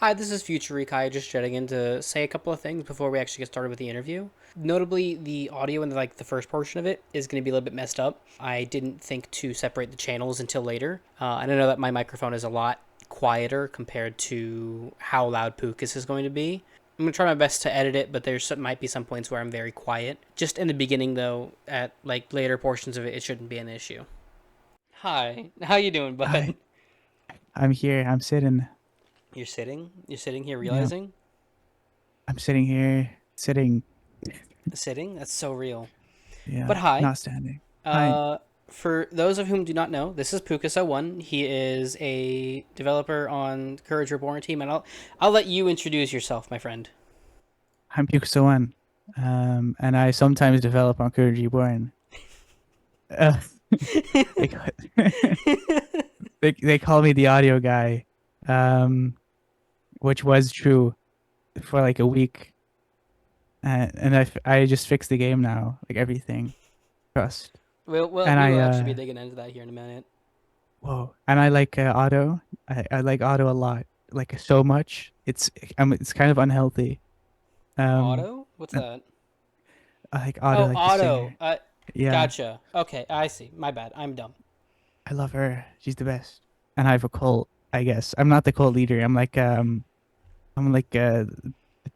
Hi, this is Future Rikai just jetting in to say a couple of things before we actually get started with the interview. Notably, the audio in the first portion of it is going to be a little bit messed up. I didn't think to separate the channels until later. And I know that my microphone is a lot quieter compared to how loud Pukas is going to be. I'm going to try my best to edit it, but might be some points where I'm very quiet. Just in the beginning, though, at later portions of it, it shouldn't be an issue. Hi, how you doing, bud? Hi, I'm here. I'm sitting. You're sitting? You're sitting here Yeah, realizing? I'm sitting here, sitting. Sitting? That's so real. But Yeah, hi. not standing. Hi, Uh, for those of whom do not know, this is Pukas01. He is a developer on Courage Reborn team, and I'll let you introduce yourself, my friend. I'm Pukusawan. And I sometimes develop on Courage Reborn. Uh, they, ca- they call me the audio guy, um, which was true for like a week. And I just fixed the game now, like everything. Trust. Well, And we I, will actually be digging into that here in a minute. whoa. And I like auto. I like auto a lot, like so much. It's kind of unhealthy. Um, Auto? What's that? I like Auto, Oh, like the auto. singer. Yeah, Gotcha. Okay, I see. My bad. I'm dumb. I love her. She's the best. And I have a cult, I guess. I'm not the cult leader. I'm like the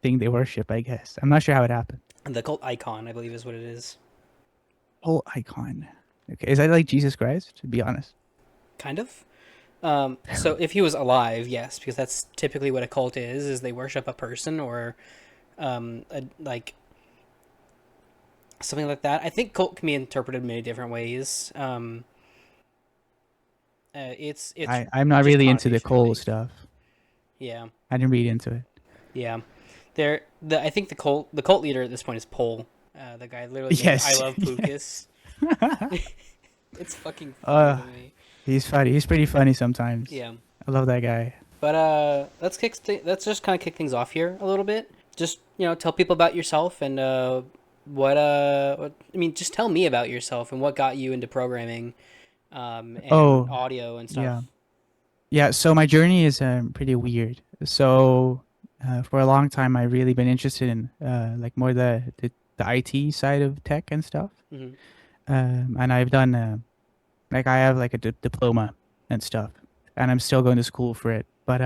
thing they worship, I guess. I'm not sure how it happened. The cult icon, I believe, is what it is. Cult icon. Okay, is that like Jesus Christ? To be honest. Kind of. So if he was alive, yes, because that's typically what a cult is they worship a person or like something like that. I think cult can be interpreted many different ways. It's I'm not just really into the connotation, I cult think. stuff. Yeah, I didn't read into it. yeah. I think the cult leader at this point is Pole. The guy literally made "I Yes. love Pukas." Yes. It's fucking funny uh, to me. he's funny. He's pretty funny sometimes. Yeah, I love that guy. but let's just kind of kick things off here a little bit. Just tell people about yourself and I mean, just tell me about yourself and what got you into programming, and Oh, audio and yeah. stuff. Yeah, so my journey is pretty weird. So for a long time, I've really been interested in like more the IT side of tech and stuff. Hmm. And I've done like I have like a diploma and stuff, and I'm still going to school for it. But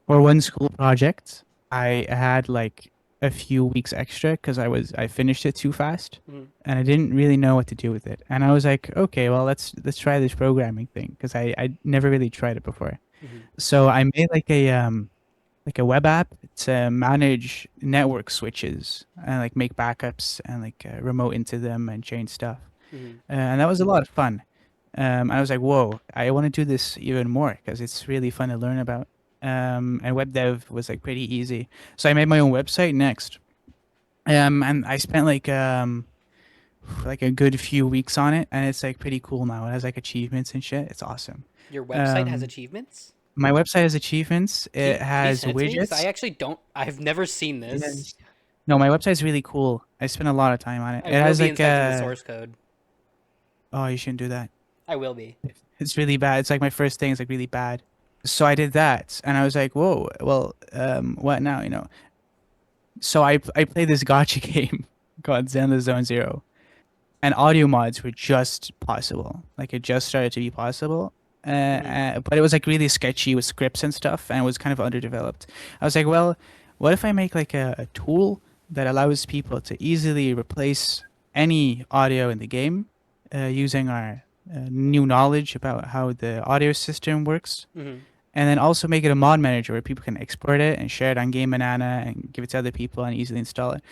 for one school project, I had like a few weeks extra because I finished it too fast, Hmm. and I didn't really know what to do with it. And I was like, okay, well let's try this programming thing because I never really tried it before. Hmm. So I made like a web app to manage network switches and like make backups and like remote into them and change stuff. Hmm. And that was a lot of fun. I was like, whoa, I want to do this even more because it's really fun to learn about. And web dev was like pretty easy. So I made my own website next. And I spent like a good few weeks on it, and it's like pretty cool now. It has like achievements and shit. It's awesome. Your website has Um, achievements. my website has achievements. It Can you has send it to me? Because I widgets. actually don't. I've never seen this. Yes. No, my website's really cool. I spent a lot of time on it. I It will has be like inspecting the source code. oh, you shouldn't do that. I will be. It's really bad. It's like my first thing. It's like really bad. So I did that, and I was like, whoa, well, what now? So I played this gotcha game called Zenless Zone Zero, and audio mods were just possible. Like it just started to be possible. Hmm. But it was like really sketchy with scripts and stuff, and it was kind of underdeveloped. I was like, well, what if I make like a tool that allows people to easily replace any audio in the game using our new knowledge about how the audio system works, Hmm. and then also make it a mod manager where people can export it and share it on Game Banana and give it to other people and easily install it.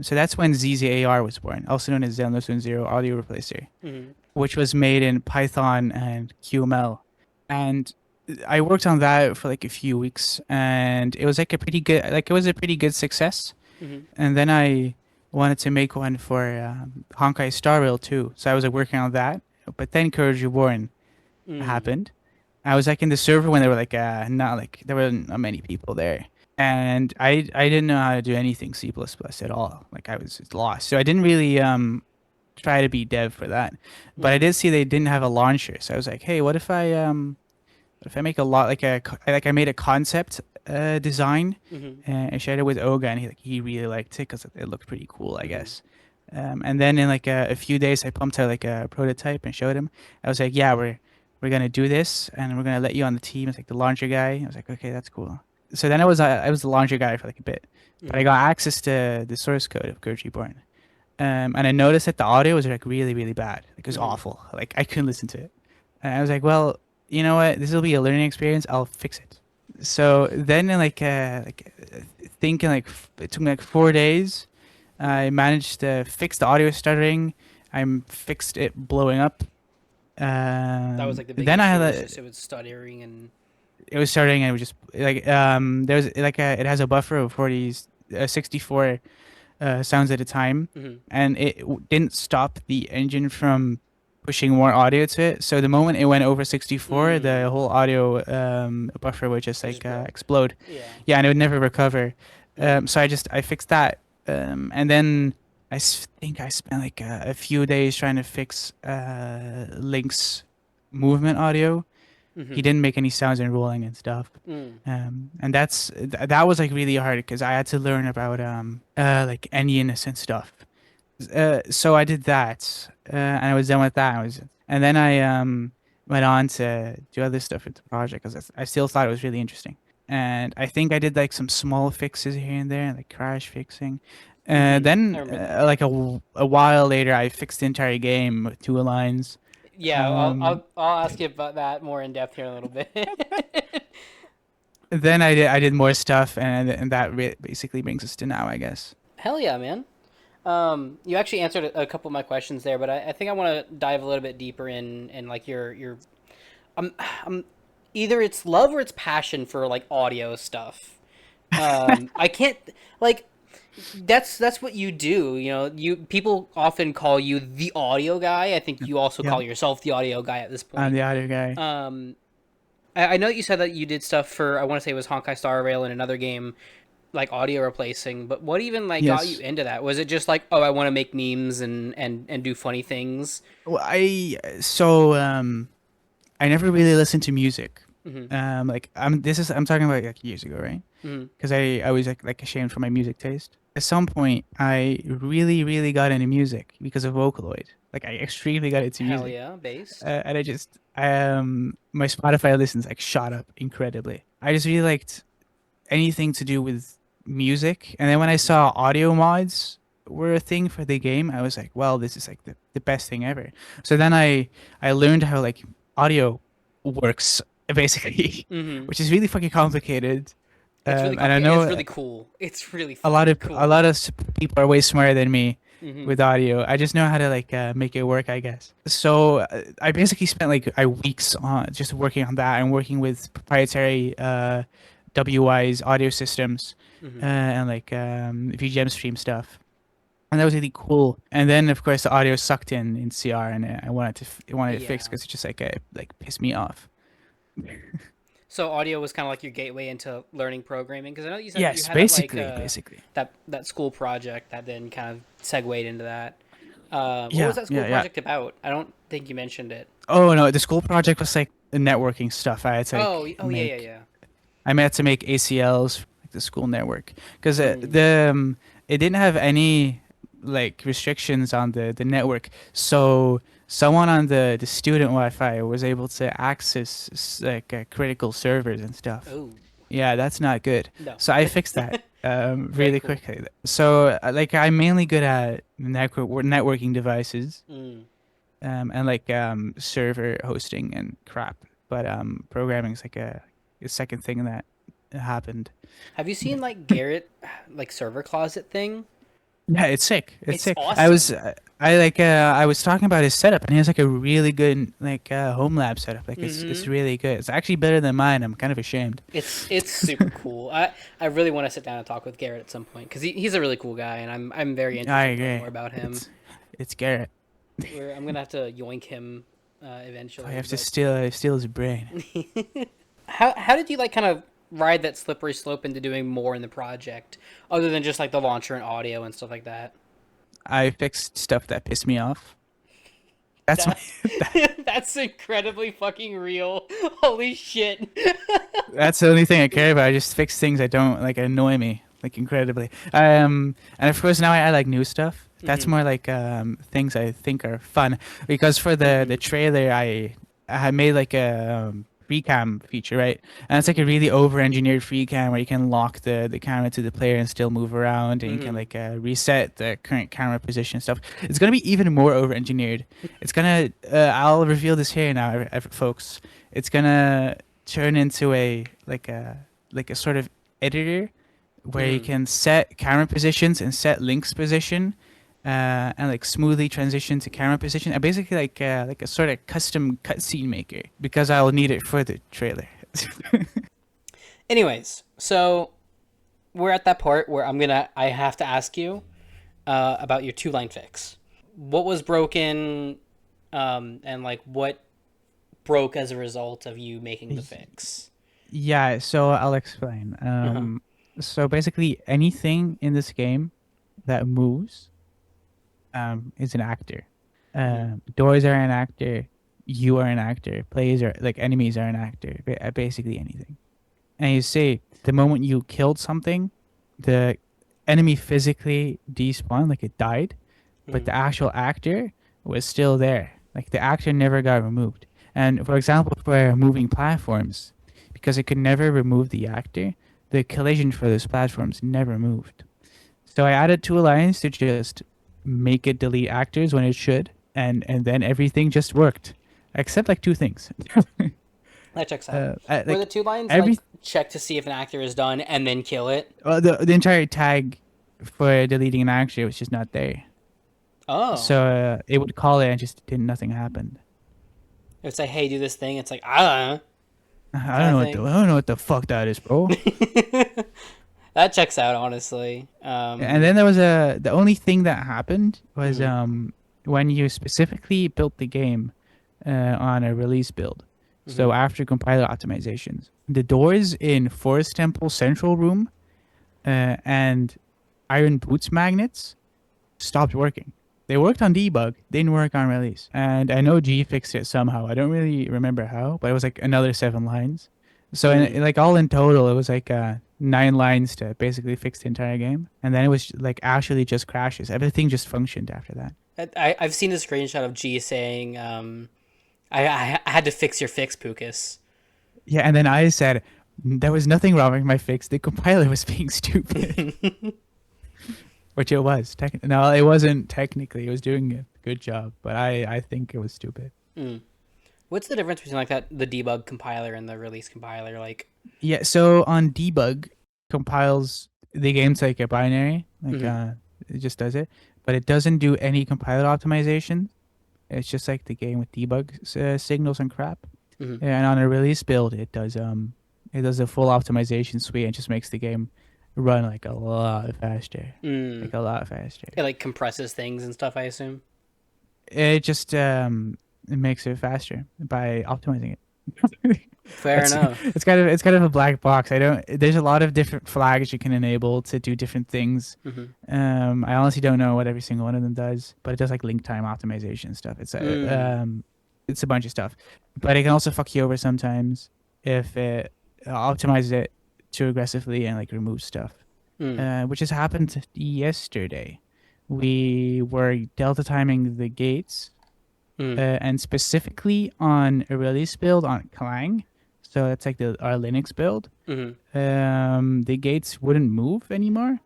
So that's when ZZAR was born, also known as Zenless Zero Audio Replacer, Hmm. which was made in Python and QML. And I worked on that for like a few weeks, and it was like it was a pretty good success. Hmm. And then I wanted to make one for Honkai Star Rail too, so I was like working on that. But then Courage Reborn Hmm. happened. I was like in the server when they were like not like there were not many people there. And I didn't know how to do anything C++ plus plus at all. Like I was lost. So I didn't really try to be dev for that. But I Hmm. did see they didn't have a launcher. So I was like, "Hey, what if I make a lot like I made a concept design. Mm-hmm. I shared it with Oga, and he really liked it because it looked pretty cool, I Mm-hmm. guess. And then in like a few days, I pumped out like a prototype and showed him. I was like, "Yeah, we're gonna do this, and we're gonna let you on the team as like the launcher guy." I was like, "Okay, that's cool." So then I was the launcher guy for like a bit, but I Mm-hmm. got access to the source code of Courage Reborn. And I noticed that the audio was like really, really bad. Like it was Mm-hmm. awful. Like I couldn't listen to it. And I was like, well, you know what? This will be a learning experience. I'll fix it. So then, thinking it took me like 4 days. Mm-hmm. I managed to fix the audio stuttering. I fixed it blowing up. That was like the big Then I had issue. Was just it was stuttering and. it was starting and it was just like there's like it has a buffer of 64 sounds at a time, Mm-hmm. and didn't stop the engine from pushing more audio to it. So the moment it went over 64, the Mm. whole audio buffer would just It just like broke. explode. Yeah. Yeah, and it would never recover. Mm-hmm. So I fixed that, and then think I spent like a few days trying to fix Link's movement audio. He Mm-hmm. didn't make any sounds in rolling and stuff. Mm. And that was like really hard because I had to learn about like endianness and stuff. So I did that, and I was done with that. And then I went on to do other stuff with the project because I still thought it was really interesting. And I think I did like some small fixes here and there, like crash fixing. Mm-hmm. I Then remember that. like a while later, I fixed the entire game with two lines. Yeah, Um, I'll ask you about that more in depth here in a little bit. then I did more stuff, and that basically brings us to now, I guess. Hell yeah, man. You actually answered a couple of my questions there, but I think I want to dive a little bit deeper in like your I'm either it's love or it's passion for like audio stuff. I can't like that's what you do. You know, you people often call you the audio guy. I think you also Yeah, call yourself the audio guy at this I'm point. the other guy. Um, I know you said that you did stuff for I want to say it was Honkai Star Rail and another game like audio replacing, but what even like got you Yes. into that? Was it just like, oh, I want to make memes and do funny things? Well, I never really listened to music. Mm-hmm. I'm talking about like years ago, right? Mm-hmm. Because I was like ashamed for my music taste. At some point, I really got into music because of Vocaloid. Like I extremely got into Hell music, yeah, based. and I just my Spotify listens like shot up incredibly. I just really liked anything to do with music. And then when I Mm-hmm. saw audio mods were a thing for the game, I was like, well, this is like the best thing ever. So then I learned how like audio works basically, Mm-hmm. which is really fucking complicated. It's really And I complicated. It's know really cool. It's really a lot fucking of cool. people are way smarter than me Mm-hmm. with audio. I just know how to like make it work, I guess. So I basically spent like weeks on just working on that and working with proprietary WI's audio systems Mm-hmm. and like VGM stream stuff. And that was really cool. And then of course the audio sucked in CR, and I wanted it fixed Yeah. because it just like pissed me off. So audio was kind of like your gateway into learning programming because I know you said that you Yes, had that like basically. that school project that then kind of segued into that. What was Yeah, that school yeah, yeah. project about? I don't think you mentioned it. Oh no, the school project was like the networking stuff. I had to Oh, like oh yeah, yeah, make. yeah. I had to make ACLs for like, the school network because Mm. it didn't have any like restrictions on the network. So someone on the student Wi-Fi was able to access like critical servers and stuff. Oh, Yeah, that's not good. no. So I fixed that Very really cool. quickly. So like I'm mainly good at networking devices Mm. and like server hosting and crap. But programming is like a second thing that happened. Have you seen like Garrett, like server closet thing? Yeah, it's sick. It's It's sick. awesome. I was talking about his setup, and he has like a really good like home lab setup. Like it's Mm-hmm. really good. It's actually better than mine. I'm kind of ashamed. It's super cool. I really want to sit down and talk with Garrett at some point because he's a really cool guy and I'm very I interested in learning agree. more about him. It's Garrett. I'm gonna have to yoink him I eventually. have to But steal his brain. how did you like kind of ride that slippery slope into doing more in the project other than just like the launcher and audio and stuff like that? I fixed stuff that pissed me off. That's my That that's incredibly fucking real. Holy shit. that's the only thing I care about. I just fix things that don't like annoy me like incredibly. And of course now I add like new stuff. That's Mhm. more like things I think are fun because for the Mhm. trailer I had made like a free cam feature, right? And it's like a Mhm. really over-engineered free cam where you can lock the camera to the player and still move around, and you can Mhm. like reset the current camera position and stuff. It's gonna be even more over-engineered. It's gonna I'll reveal this here now, folks. It's gonna turn into a sort of editor where you Mhm. can set camera positions and set links position, and like smoothly transition to camera position. And basically like a sort of custom cutscene maker because I'll need it for the trailer. Anyways, so we're at that part where I have to ask you about your two line fix. What was broken, and like what broke as a result of you making the fix? Yeah, so I'll explain. Uh huh. So basically anything in this game that moves is an actor. Mhm. Doors are an actor. You are an actor. Players are like enemies are an actor. Basically anything. And you see, the moment you killed something, the enemy physically despawned, like it died, but Mhm. the actual actor was still there. Like the actor never got removed. And for example, for moving platforms, because it could never remove the actor, the collision for those platforms never moved. So I added two lines to just make it delete actors when it should, and then everything just worked, except like two things. That checks out. Were the Like two lines every like check to see if an actor is done and then kill it? the entire tag for deleting an actor was just not there. Oh, So it would call it and just didn't nothing happened. it would say, "Hey, do this thing." It's like ah, I don't kind of know thing. I don't know what the fuck that is, bro. That checks out, honestly. And then there was the only thing that happened was Mhm. when you specifically built the game on a release build. So Mhm. after compiler optimizations, the doors in Forest Temple Central Room and Iron Boots magnets stopped working. They worked on debug, didn't work on release. And I know G fixed it somehow. I don't really remember how, but it was like another 7 lines. So Mm. like all in total, it was like 9 lines to basically fix the entire game. And then it was like actually just crashes. Everything just functioned after that. I've seen a screenshot of G saying, I had to fix your fix, Pukas." Yeah, and then I said there was nothing wrong with my fix. The compiler was being stupid, which it was. No, it wasn't technically. It was doing a good job, but I think it was stupid. Mm. What's the difference between like the debug compiler and the release compiler? Like, Yeah, so on debug compiles the game to like a binary, like mhm. it just does it, but it doesn't do any compiler optimization. It's just like the game with debug signals and crap. Mhm. And on a release build, it does a full optimization suite and just makes the game run like a lot faster, Mm. like a lot faster. It like compresses things and stuff, I assume. It just it makes it faster by optimizing it. Fair it's enough. it's kind of a black box. I don't. There's a lot of different flags you can enable to do different things. Mhm. I honestly don't know what every single one of them does, but it does like link time optimization stuff. Mm. It's a bunch of stuff, but it can also fuck you over sometimes if it optimizes it too aggressively and like removes stuff. Mm. Which has happened yesterday. We were delta timing the gates Mm. and specifically on a release build on Clang. So it's like our Linux build. Mhm. The gates wouldn't move anymore.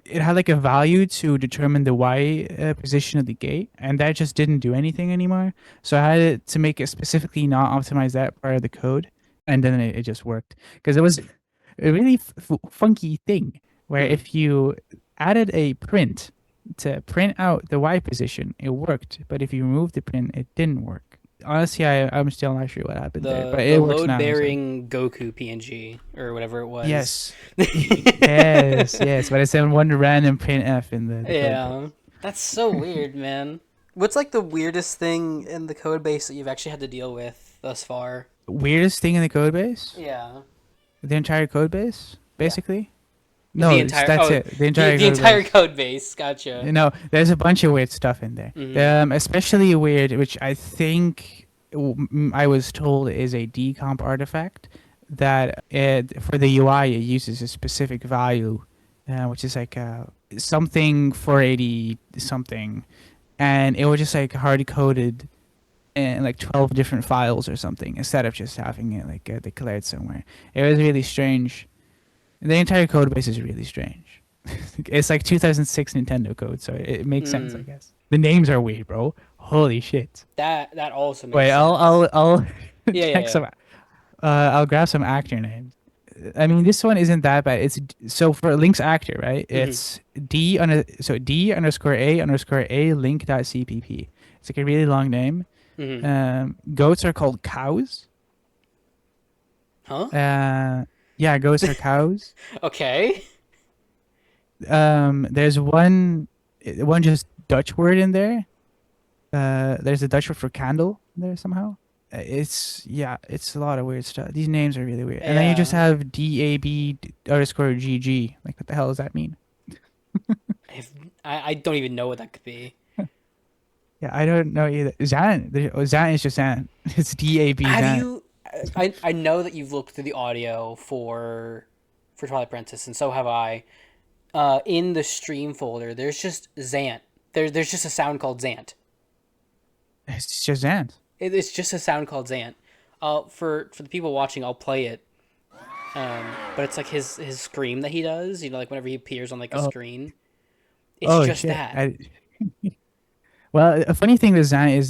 It had like a value to determine the Y position of the gate, and that just didn't do anything anymore. So I had to make it specifically not optimize that part of the code, and then it just worked because it was a really funky thing where Mm. if you added a print to print out the Y position, it worked. But if you removed the print, it didn't work. Honestly, I'm still not sure what happened there, but The it works load now. So bearing Goku PNG or whatever it was. yes, yes. But I said one random printf in the code base. Yeah. That's so weird, man. What's like the weirdest thing in the code base that you've actually had to deal with thus far? Weirdest thing in the code base, Yeah. the entire code base, Yeah. basically. The No, entire that's it. The entire the code entire base. code base. Gotcha. There's a bunch of weird stuff in there. Mm-hmm. Especially weird, which I think I was told is a decomp artifact that for the UI it uses a specific value, which is like something 480 something, and it was just like hard coded in like 12 different files or something instead of just having it like declared somewhere. It was really strange. The entire code base is really strange. It's like 2006 Nintendo code, so it makes sense, I Mm. guess. The names are weird, bro. Holy shit. That also Wait, makes sense. I'll Yeah, yeah, check yeah. some. I'll grab some actor names. I mean, this one isn't that bad. It's so for Link's actor, right? Mm-hmm. It's D underscore A underscore A link dot cpp. It's like a really long name. Mm-hmm. Goats are called cows. Huh? Uh, yeah, goats are cows. Okay. There's one just Dutch word in there. There's a Dutch word for candle there somehow. It's a lot of weird stuff. These names are really weird. And then you just Yeah. have DAB underscore GG. Like, what the hell does that mean? If, I don't even know what that could be. Yeah, I don't know either. Zan is just Zan. It's DAB Have Zan. you? I know that you've looked through the audio for Twilight Princess, and so have I. In the stream folder, there's just Zant. There's just a sound called Zant. It's just Zan. It's just a sound called Zant. For the people watching, I'll play it. But it's like his scream that he does. You know, like whenever he appears on like a Oh, screen, it's oh just shit. that. Well, a funny thing with Zan is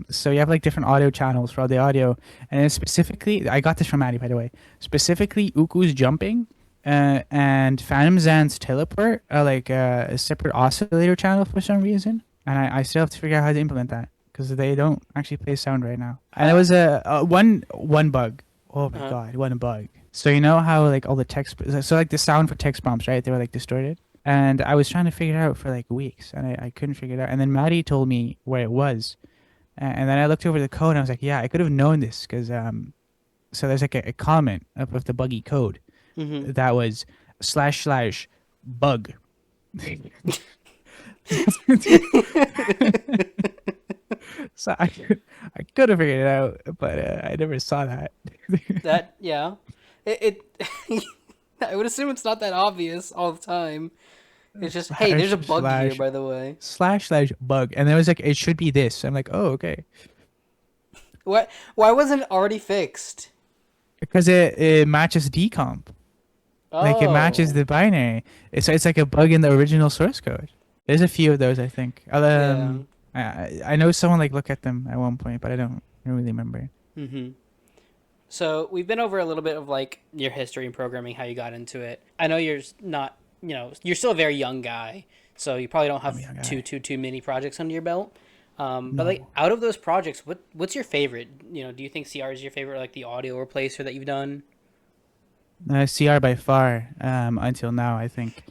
so you have like different audio channels for all the audio, and then specifically, I got this from Maddie by the way. Specifically, Uku's jumping, and Phantom Zan's teleport are like a separate oscillator channel for some reason, and I still have to figure out how to implement that because they don't actually play sound right now. And there Uh, was one bug. Oh my uh god, one bug. So you know how like all the text, so like the sound for text prompts, right? They were like distorted. And I was trying to figure it out for like weeks, and I couldn't figure it out. And then Maddie told me where it was, and then I looked over the code, and I was like, "Yeah, I could have known this because so there's like a comment up of the buggy code mm-hmm. that was slash bug." So I could have figured it out, but I never saw that. That yeah, it I would assume it's not that obvious all the time. It's just hey, there's a slash bug here, slash by the way. slash bug, and there was like it should be this. I'm like, oh okay, What? Why wasn't it already fixed? because it matches decomp. Like it matches Oh, the binary. It's like a bug in the original source code. There's a few of those, I think. yeah. I know someone like looked at them at one point, but I don't really remember. Mm-hmm. So we've been over a little bit of like your history in programming, how you got into it. I know you're not, you're still a very young guy, so you probably don't I'm a have young too guy. too too many projects under your belt. But like No. out of those projects, what's your favorite? Do you think CR is your favorite, like the audio replacer that you've done? CR by far. Until now, I think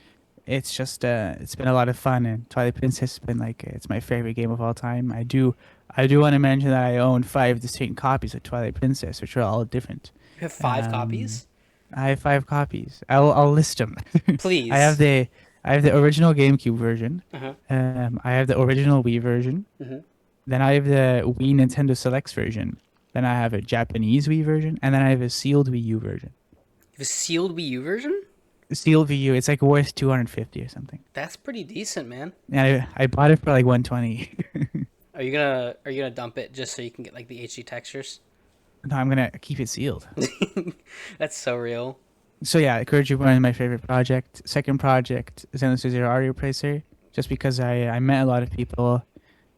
it's just it's been a lot of fun, and Twilight Princess has been like it's my favorite game of all time. I do want to mention that I own 5 distinct copies of Twilight Princess, which are all different. You have five Um, copies? I have 5 copies. I'll list them. I have Please. the I have the original GameCube version. Uh-huh. I have the original Wii version. Mm-hmm. You Then I have the Wii Nintendo Selects version. Then I have a Japanese Wii version, and then I have a sealed Wii U version. have a sealed Wii U version? Sealed Wii U, it's like worth 250 or something. That's pretty decent, man. And I bought it for like 120. Are you gonna dump it just so you can get like the HD textures? No, I'm gonna keep it sealed. That's so real. So yeah, Courage Reborn is my favorite project. Second project, Zenless Zero Audio Replacer, just because I met a lot of people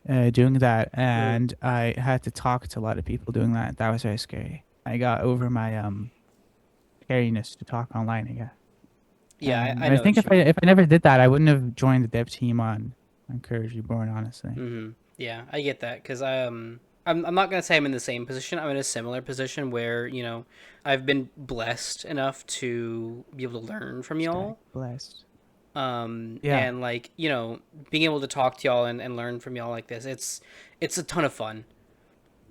doing that, Mm. and I had to talk to a lot of people doing that. That was very scary. I got over my scariness to talk online again. Yeah, I I know think what you mean. if I never did that, I wouldn't have joined the dev team on Courage Reborn. Honestly, Hmm. Yeah, I get that because I'm not gonna say I'm in the same position. I'm in a similar position where I've been blessed enough to be able to learn from hashtag y'all. blessed. Yeah, And like being able to talk to y'all and learn from y'all like this, it's a ton of fun.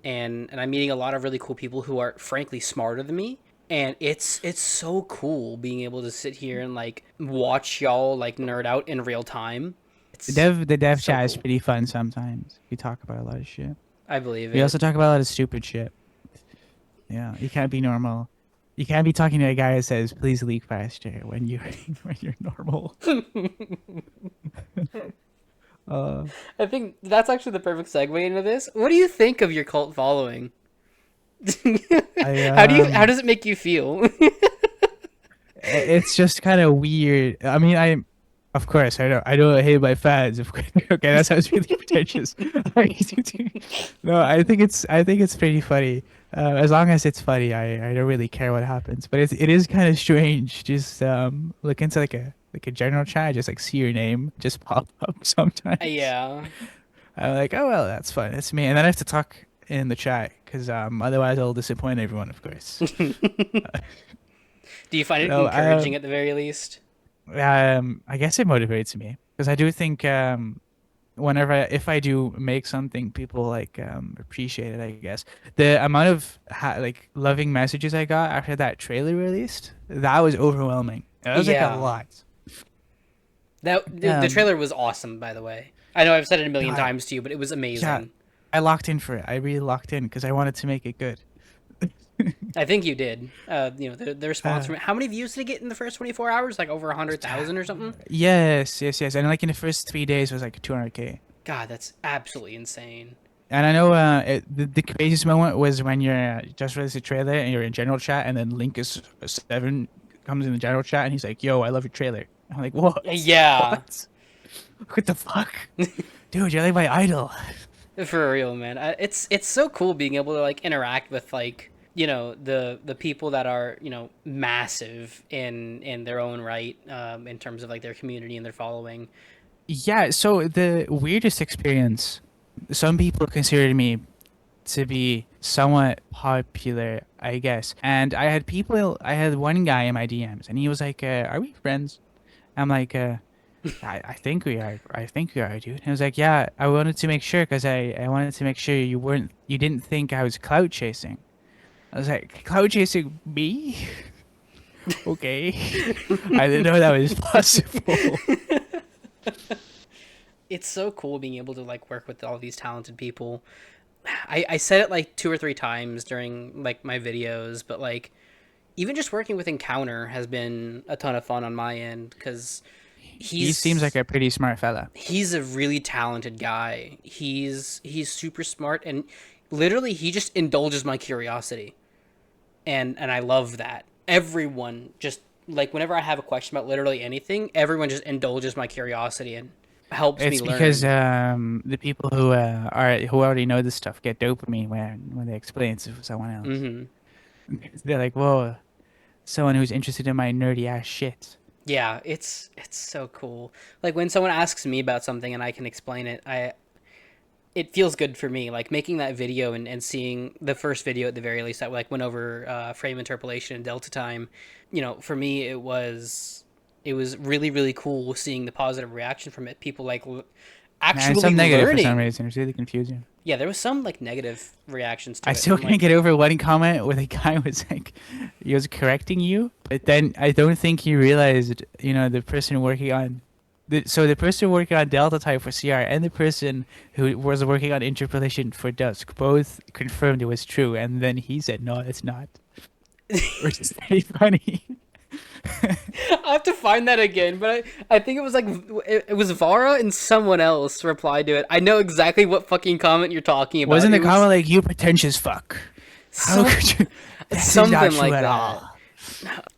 And I'm meeting a lot of really cool people who are frankly smarter than me. And it's so cool being able to sit here and like watch y'all like nerd out in real time. It's The dev so chat is cool. pretty fun sometimes. We talk about a lot of shit. I believe We it. also talk about a lot of stupid shit. Yeah, you can't be normal. You can't be talking to a guy that says, "Please leak faster" when you when you're normal. Uh, I think that's actually the perfect segue into this. What do you think of your cult following? I How does it make you feel? it's just kind of weird. I mean, of course, I don't hate my fans. Of course, okay, that sounds really pretentious. No, I think it's pretty funny. As long as it's funny, I don't really care what happens. But it is kind of strange. Just look into like a general chat, just like see your name just pop up sometimes. Yeah. I'm like, oh well, that's fun. It's me, and then I have to talk in the chat because otherwise I'll disappoint everyone, of course. Do you find it No, encouraging at the very least? I guess it motivates me because I do think whenever if I do make something, people like appreciate it. I guess the amount of like loving messages I got after that trailer released, that was overwhelming. That was like a Yeah. lot. The Um, trailer was awesome, by the way. I know I've said it a no, million times to you, but it was yeah, amazing. I locked in for it. I really locked in because I wanted to make it good. I think you did. The response Uh, from it. How many views did it get in the first 24 hours? Like over 100,000 or something? yes, and like in the first 3 days it was like 200K. God, that's absolutely insane. And I know the craziest moment was when you're just released a trailer and you're in general chat, and then Linkus7 comes in the general chat and he's like, "Yo, I love your trailer." I'm like, "What? Yeah, What? What the fuck, dude? You're like my idol." for real, man. It's so cool being able to like interact with like the people that are massive in their own right, in terms of like their community and their following. Yeah. So the weirdest experience, some people considered me to be somewhat popular, I guess, and I had one guy in my DMs, and he was like, "Are we friends?" I'm like, I think we are. I think we are, dude. And I was like, yeah, I wanted to make sure because I wanted to make sure you didn't think I was cloud chasing. I was like, cloud chasing me? Okay. I didn't know that was possible. It's so cool being able to like work with all these talented people. I said it like two or three times during like my videos, but like even just working with Encounter has been a ton of fun on my end because He seems like he's a pretty smart fella. he's a really talented guy. He's super smart and literally he just indulges my curiosity. And I love that. Everyone just like whenever I have a question about literally anything, everyone just indulges my curiosity and helps me It's because learn. the people who already know this stuff get dopamine when they explain it to someone else. Mhm. They're like, whoa, someone who's interested in my nerdy ass shit. Yeah, it's so cool. Like when someone asks me about something and I can explain it, I it feels good for me. Like making that video and seeing the first video at the very least that like went over frame interpolation and delta time. For me it was really really cool seeing the positive reaction from it. People like And actually some negative for some learning. reason. It's really confusing. Yeah, there was some like negative reactions I to it still from can't like get over one comment where the guy was like, he was correcting you, but then I don't think he realized, the person working on, the person working on Delta type for CR and the person who was working on interpolation for Dusk both confirmed it was true, and then he said, no, it's not, which is very funny. I have to find that again, but I think it was like it was Vara and someone else replied to it. I know exactly what fucking comment you're talking about. Wasn't It the comment was like, you pretentious fuck? How some could you? This is not something true like at that. all.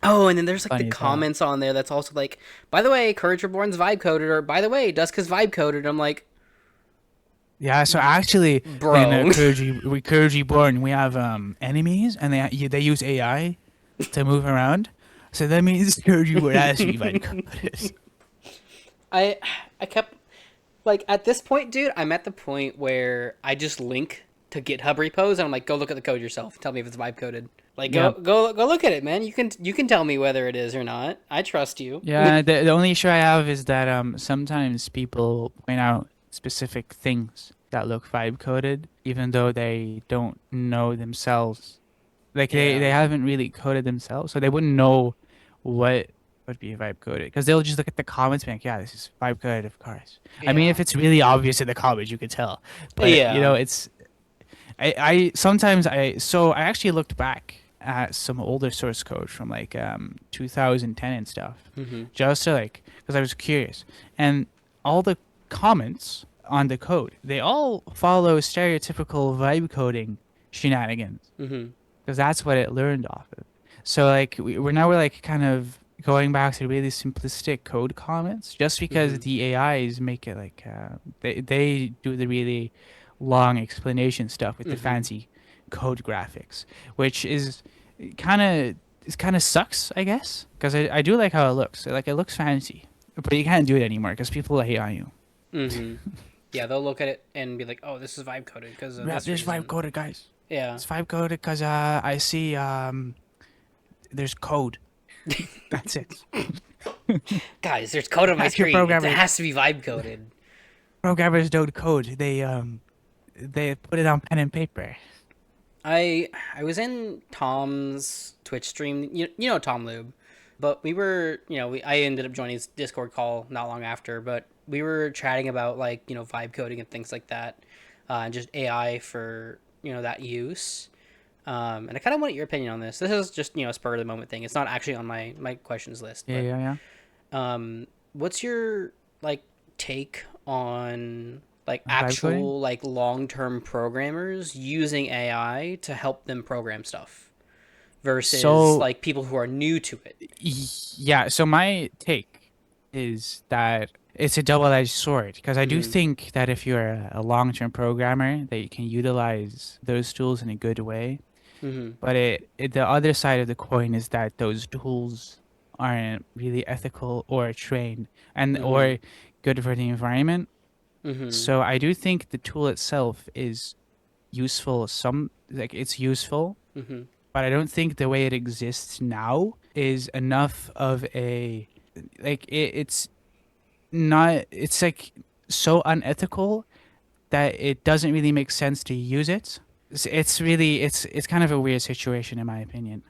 Oh, and then there's like the Funny as hell. comments on there that's also like, by the way, Courage Reborn's vibe coded, or by the way, Dusk is vibe coded. I'm like, Yeah, so actually, in bro. Courage Reborn, we have enemies, and they use AI to move around. So that means Courage Reborn has to be vibe coded. I I kept like at this point, dude. I'm at the point where I just link to GitHub repos and I'm like, go look at the code yourself. Tell me if it's vibe coded. Like Yeah, go look at it, man. You can tell me whether it is or not. I trust you. yeah. The only issue I have is that sometimes people point out specific things that look vibe coded, even though they don't know themselves Like they Yeah. haven't really coded themselves, so they wouldn't know what would be vibe coded because they'll just look at the comments and be like, yeah, this is vibe coded, of course. I mean, if Yeah. it's really obvious in the comments, you could tell. But Yeah. it's I sometimes I actually looked back at some older source code from like 2010 and stuff, Mm-hmm. just to like because I was curious, and all the comments on the code they all follow stereotypical vibe coding shenanigans Mm-hmm. because that's what it learned off of. So like we're like kind of going back to really simplistic code comments just Mm-hmm. because the AIs make it like they do the really long explanation stuff with the Mm-hmm. fancy code graphics, which is kind of it kind of sucks, I guess, because I do like how it looks. Like it looks fancy, but you can't do it anymore because people hate on you. Mm-hmm. Yeah, they'll look at it and be like, "Oh, this is vibe coded because of Yeah, this there's vibe reason." coded, guys. Yeah. It's vibe coded because I see there's code. That's it. Guys, there's code on my Ask your screen. It programmers. has to be vibe coded. Programmers don't code. They put it on pen and paper. I was in Tom's Twitch stream. You know Tom Lube, but we were I ended up joining his Discord call not long after. But we were chatting about like vibe coding and things like that, and just AI for that use. And I kind of want your opinion on this. This is just a spur of the moment thing. It's not actually on my questions list, Yeah, but yeah, yeah. what's your like take on like Vibe coding. actual like long-term programmers using AI to help them program stuff versus So like people who are new to it? yeah, so my take is that it's a double-edged sword because I do Mm-hmm. think that if you're a long-term programmer, that you can utilize those tools in a good way. Mm-hmm. But the other side of the coin is that those tools aren't really ethical or trained and Mm-hmm. or good for the environment. Mm-hmm. So I do think the tool itself is useful. Some like it's useful, Mm-hmm. but I don't think the way it exists now is enough of a like it's not. It's like so unethical that it doesn't really make sense to use it. It's really it's kind of a weird situation in my opinion.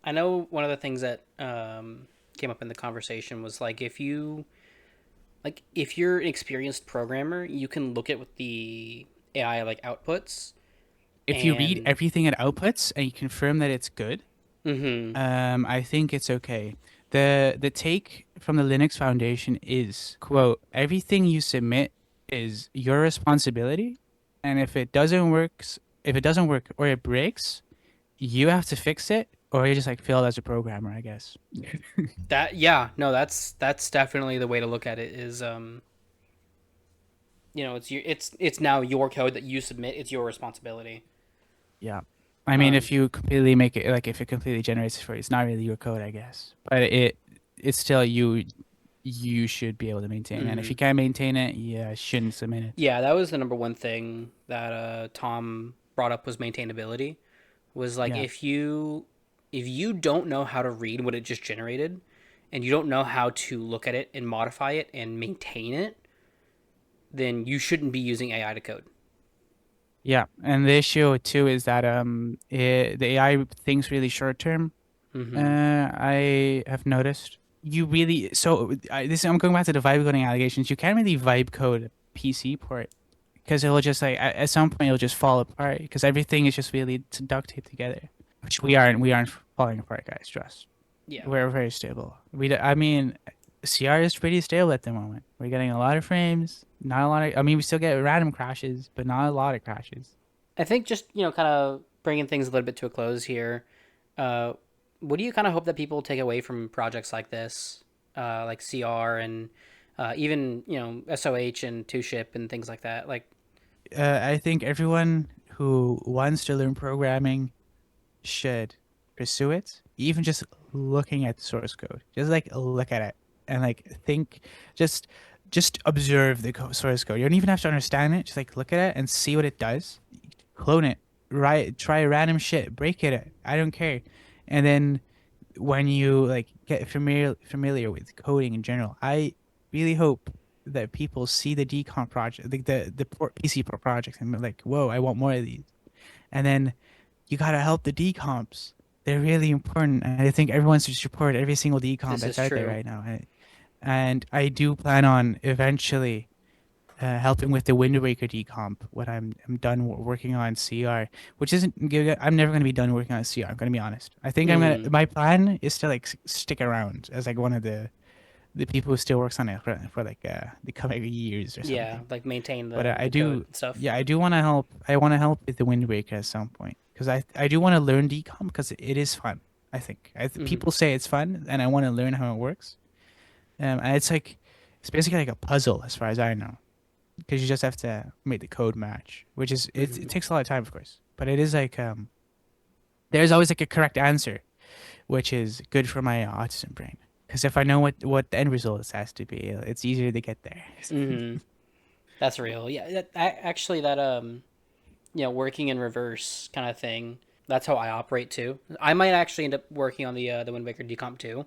I know one of the things that came up in the conversation was like if you're an experienced programmer, you can look at what the AI like outputs If you read and everything it outputs and you confirm that it's good, mm-hmm. I think it's okay. The take from the Linux Foundation is quote everything you submit is your responsibility, and if it doesn't work or it breaks, you have to fix it, or you just like failed as a programmer, I guess. That yeah, no, that's definitely the way to look at it is it's now your code that you submit, it's your responsibility. Yeah. I mean, if Um you completely make it like if it completely generates it for you, it's not really your code, I guess. But it's still you should be able to maintain it. And if mhm. you can't maintain it, yeah, shouldn't submit it. Yeah, that was the number one thing that Tom brought up was maintainability. Was like Yeah. if you don't know how to read what it just generated and you don't know how to look at it and modify it and maintain it, then you shouldn't be using AI to code. Yeah. And the issue too is that the AI thinks really short term. Mhm. I have noticed. You really this I'm going back to the vibe coding allegations. You can't really vibe code a PC port because it'll just like at some point it'll just fall apart because everything is just really duct taped together, which we aren't falling apart, guys. Trust. Yeah. We're very stable. I mean, CR is pretty stable at the moment. We're getting a lot of frames, not a lot of. I mean, we still get random crashes, but not a lot of crashes. I think just kind of bringing things a little bit to a close here. Uh, what do you kind of hope that people take away from projects like this, like CR and even SOH and two ship and things like that? Like, I think everyone who wants to learn programming should pursue it. Even just looking at the source code, just like look at it and like think, just observe the source code. You don't even have to understand it. Just like look at it and see what it does. Clone it, right? Try random shit, break it. I don't care. And then when you like get familiar with coding in general, I really hope that people see the decomp project, like the port PC port project, and they're like, whoa, I want more of these. And then you gotta help the decomps. They're really important, and I think everyone should support every single decomp This is that's out there true. right now. And I do plan on eventually helping with the Wind Waker decomp when I'm done working on CR, which isn't good. I'm never going to be done working on CR. I'm going to be honest. I think I'm gonna. Mm, My plan is to like stick around as like one of the people who still works on it for like the coming years or yeah, something. like maintain But the I code do, and stuff. yeah, I do want to help. I want to help with the Wind Waker at some point because I do want to learn decomp because it is fun. I think Hmm. people say it's fun, and I want to learn how it works. And it's like it's basically like a puzzle as far as I know because you just have to make the code match, which is it Hmm. takes a lot of time, of course, but it is like there's always like a correct answer, which is good for my autism brain. Because if I know what the end result has to be, it's easier to get there. Hmm. That's real. Yeah, actually, that working in reverse kind of thing. That's how I operate too. I might actually end up working on the Wind Waker decomp too.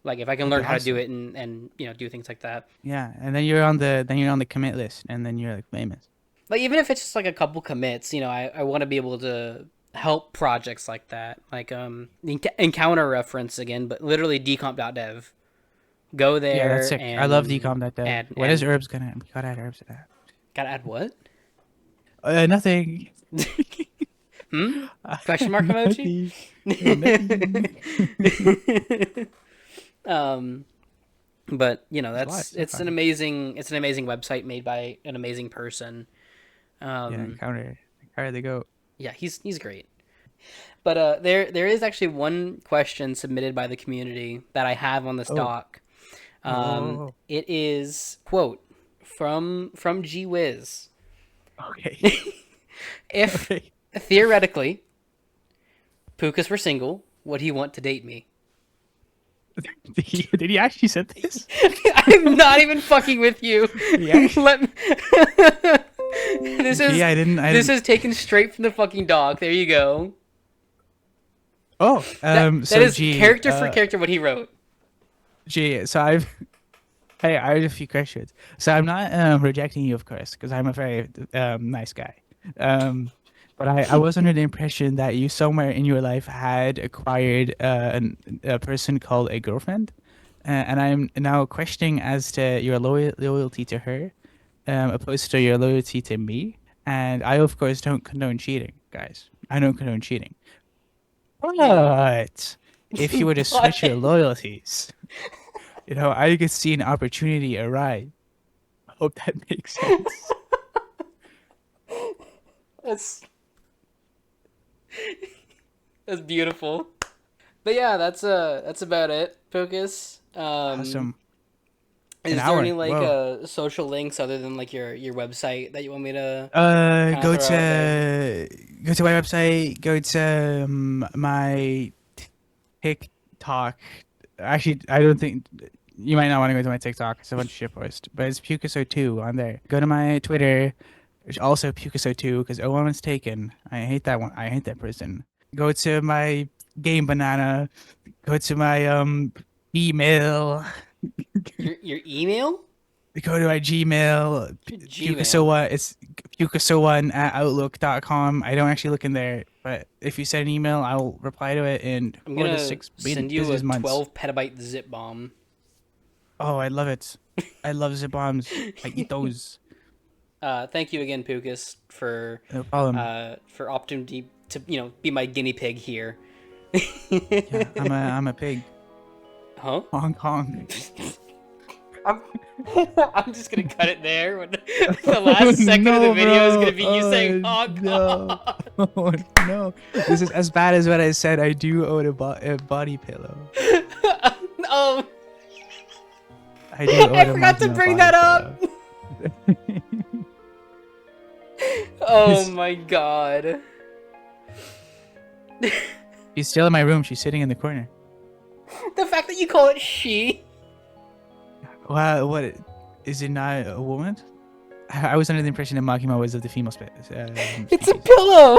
Like if I can That'd be learn how to do awesome. it and do things like that. Yeah, and then you're on the commit list, and then you're like famous. Like even if it's just like a couple commits, I want to be able to help projects like that. Like encounter reference again, but literally decomp.dev. Go Yeah, that's there sick. I love and decom.dev. add When is add herbs gonna? We gotta add herbs to that. gotta add what? Nothing. Hmm? Question mark emoji? Nothing. Nothing. um but It's a lot. that's It's so fun. it's an amazing website made by an amazing person. Yeah, um encounter the goat. yeah, he's great. But there is actually one question submitted by the community that I have on this Oh, doc. oh, oh, oh. It is quote from G Wiz. Okay. If Okay. theoretically Pukas were single, would he want to date me? Did he actually said this? I'm not even fucking with you. Did he actually? Let me... this Okay, is I this didn't. is taken straight from the fucking doc. There you go. Oh, That so is character for character what he wrote. So hey, I have a few questions. So I'm not rejecting you, of course, because I'm a very nice guy. Um, but I was under the impression that you somewhere in your life had acquired a person called a girlfriend, and I'm now questioning as to your loyalty to her, opposed to your loyalty to me. And I, of course, don't condone cheating, guys. I don't condone cheating. Mm. But if you were to switch But your loyalties, I could see an opportunity arise. I hope that makes sense. that's that's beautiful. But yeah, that's about it. Focus. Awesome. An Is there any hour. like Whoa. social links other than like your website that you want me to Uh, kind of go throw out there? to go to my website. Go to my TikTok. Actually, I don't think you might not want to go to my TikTok. It's a bunch of shit posts, but it's Pukaso2 on there. Go to my Twitter. It's also Pukaso2 because O1 was taken. I hate that one. I hate that person. Go to my Game Banana. Go to my email. Your email? Go to my Gmail. Your Gmail. Pukasoa. It's Pukasoa at outlook.com. I don't actually look in there, but if you send an email, I'll reply to it in I'm 4 to 6 gonna send you a business months. 12 petabyte zip bomb. Oh, I love it. I love zip bombs. I eat those. Thank you again, Pukas, No problem. for opting to be my guinea pig here. Yeah, I'm a pig. Huh? Hong Kong. I'm I'm just gonna cut it there. When the Oh last second of the no, video is gonna bro. be you saying Oh Hong no. Kong. Oh no. This is as bad as what I said. I do own a body pillow. Oh, I do own I a forgot to Makima bring body that up. pillow. Oh she's, my god. she's still in my room. She's sitting in the corner. The fact that you call it she. Wow, what? Is it not a woman? I was under the impression that Makima was of the female It's a species. pillow.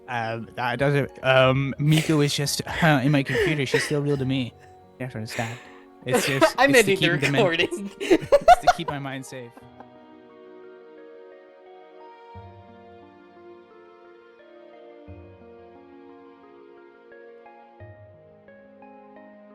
That doesn't. Miku is just in my computer. She's still real to me. You have to understand. It's just. I'm It's to ending the keep the men. recording. It's to keep my mind safe.